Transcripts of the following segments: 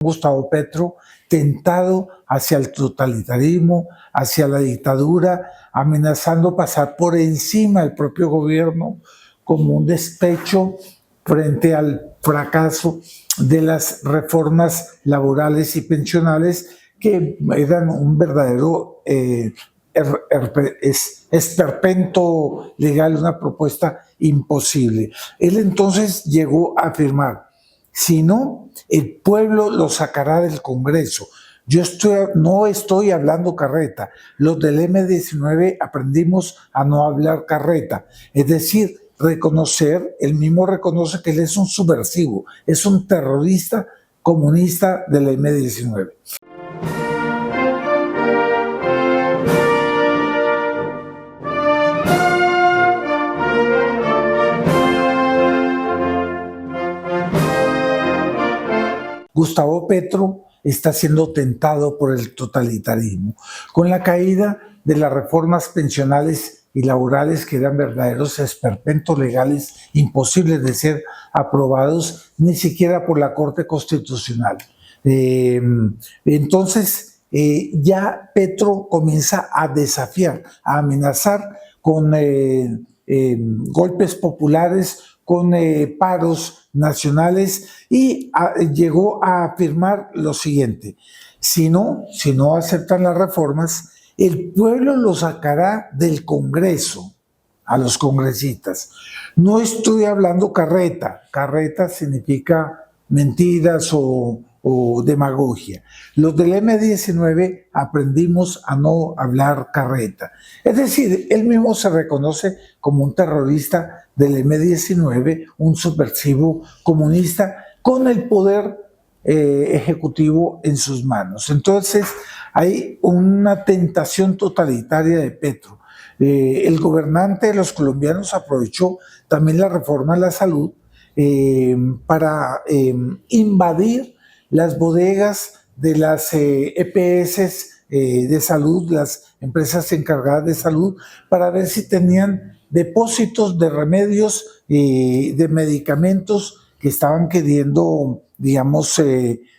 Gustavo Petro, tentado hacia el totalitarismo, hacia la dictadura, amenazando pasar por encima del propio gobierno como un despecho frente al fracaso de las reformas laborales y pensionales que eran un verdadero esperpento legal, una propuesta imposible. Él entonces llegó a afirmar: si no, el pueblo lo sacará del Congreso. No estoy hablando carreta. Los del M-19 aprendimos a no hablar carreta. Es decir, él mismo reconoce que él es un subversivo, es un terrorista comunista del M-19. Gustavo Petro está siendo tentado por el totalitarismo. Con la caída de las reformas pensionales y laborales, que eran verdaderos esperpentos legales imposibles de ser aprobados ni siquiera por la Corte Constitucional. Entonces ya Petro comienza a desafiar, a amenazar con golpes populares, con paros nacionales, y llegó a afirmar lo siguiente: si no aceptan las reformas, el pueblo lo sacará del Congreso a los congresistas. No estoy hablando carreta. Carreta significa mentiras o demagogia. Los del M-19 aprendimos a no hablar carreta. Es decir, él mismo se reconoce como un terrorista del M-19, un subversivo comunista con el poder ejecutivo en sus manos. Entonces hay una tentación totalitaria de Petro. El gobernante de los colombianos aprovechó también la reforma a la salud para invadir las bodegas de las EPS de salud, las empresas encargadas de salud, para ver si tenían depósitos de remedios y de medicamentos que estaban queriendo, digamos,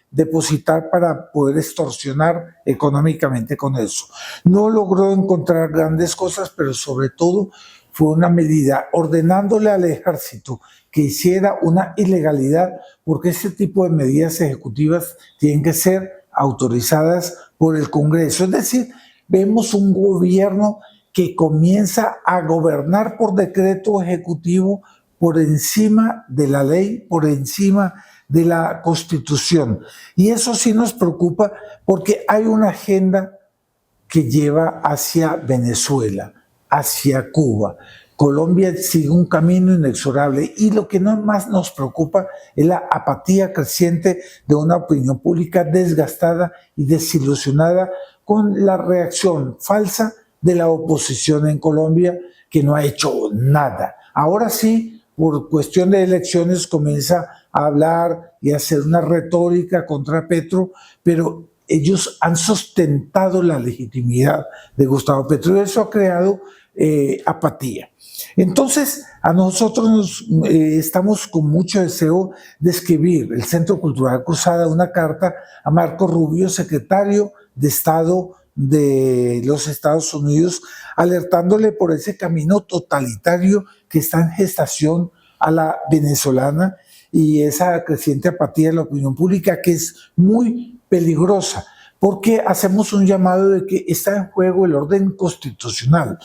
depositar para poder extorsionar económicamente con eso. No logró encontrar grandes cosas, pero sobre todo fue una medida ordenándole al ejército que hiciera una ilegalidad, porque ese tipo de medidas ejecutivas tienen que ser autorizadas por el Congreso. Es decir, vemos un gobierno que comienza a gobernar por decreto ejecutivo, por encima de la ley, por encima de la Constitución. Y eso sí nos preocupa, porque hay una agenda que lleva hacia Venezuela, hacia Cuba. Colombia sigue un camino inexorable, y lo que más nos preocupa es la apatía creciente de una opinión pública desgastada y desilusionada con la reacción falsa de la oposición en Colombia, que no ha hecho nada. Ahora sí, por cuestión de elecciones, comienza a hablar y a hacer una retórica contra Petro, pero ellos han sustentado la legitimidad de Gustavo Petro, y eso ha creado apatía. Entonces, a nosotros estamos con mucho deseo de escribir, el Centro Cultural Cruzada, una carta a Marco Rubio, secretario de Estado de los Estados Unidos, alertándole por ese camino totalitario que está en gestación a la venezolana, y esa creciente apatía de la opinión pública, que es muy peligrosa, porque hacemos un llamado de que está en juego el orden constitucional,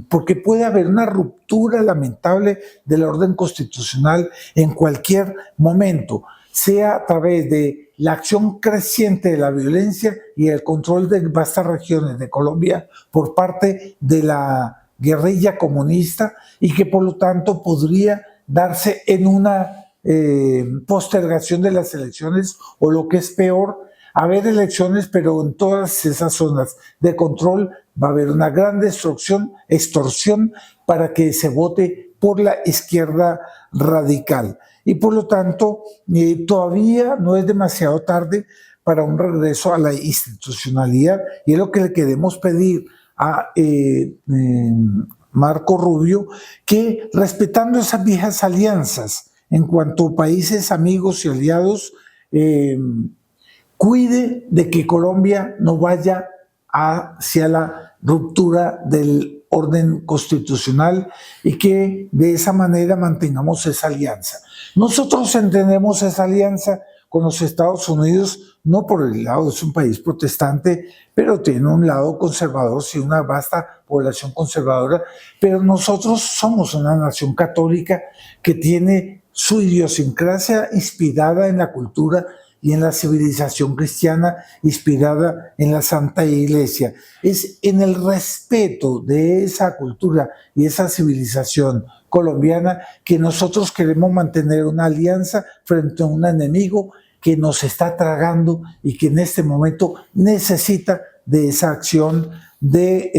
porque puede haber una ruptura lamentable del orden constitucional en cualquier momento, sea a través de la acción creciente de la violencia y el control de vastas regiones de Colombia por parte de la guerrilla comunista, y que por lo tanto podría darse en una postergación de las elecciones, o lo que es peor, haber elecciones, pero en todas esas zonas de control va a haber una gran extorsión para que se vote por la izquierda radical. Y por lo tanto, todavía no es demasiado tarde para un regreso a la institucionalidad, y es lo que le queremos pedir a Marco Rubio, que respetando esas viejas alianzas en cuanto a países amigos y aliados, cuide de que Colombia no vaya hacia la ruptura del orden constitucional y que de esa manera mantengamos esa alianza. Nosotros entendemos esa alianza con los Estados Unidos, no por el lado, es un país protestante, pero tiene un lado conservador, sí, una vasta población conservadora, pero nosotros somos una nación católica que tiene su idiosincrasia inspirada en la cultura y en la civilización cristiana, inspirada en la Santa Iglesia. Es en el respeto de esa cultura y esa civilización colombiana que nosotros queremos mantener una alianza frente a un enemigo que nos está tragando y que en este momento necesita de esa acción de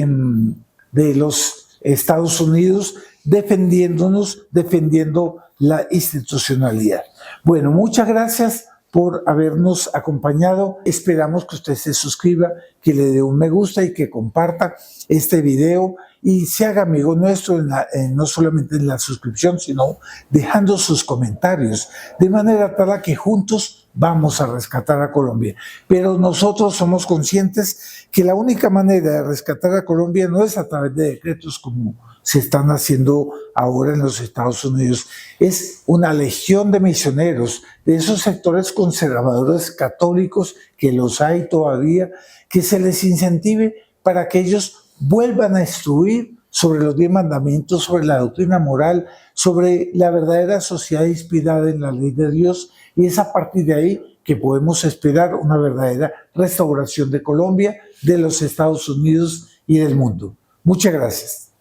los Estados Unidos defendiéndonos, defendiendo la institucionalidad. Bueno, muchas gracias por habernos acompañado. Esperamos que usted se suscriba, que le dé un me gusta y que comparta este video y se haga amigo nuestro no solamente en la suscripción, sino dejando sus comentarios, de manera tal a que juntos vamos a rescatar a Colombia. Pero nosotros somos conscientes que la única manera de rescatar a Colombia no es a través de decretos como se están haciendo ahora en los Estados Unidos. Es una legión de misioneros, de esos sectores conservadores católicos, que los hay todavía, que se les incentive para que ellos vuelvan a instruir sobre los 10 mandamientos, sobre la doctrina moral, sobre la verdadera sociedad inspirada en la ley de Dios, y es a partir de ahí que podemos esperar una verdadera restauración de Colombia, de los Estados Unidos y del mundo. Muchas gracias.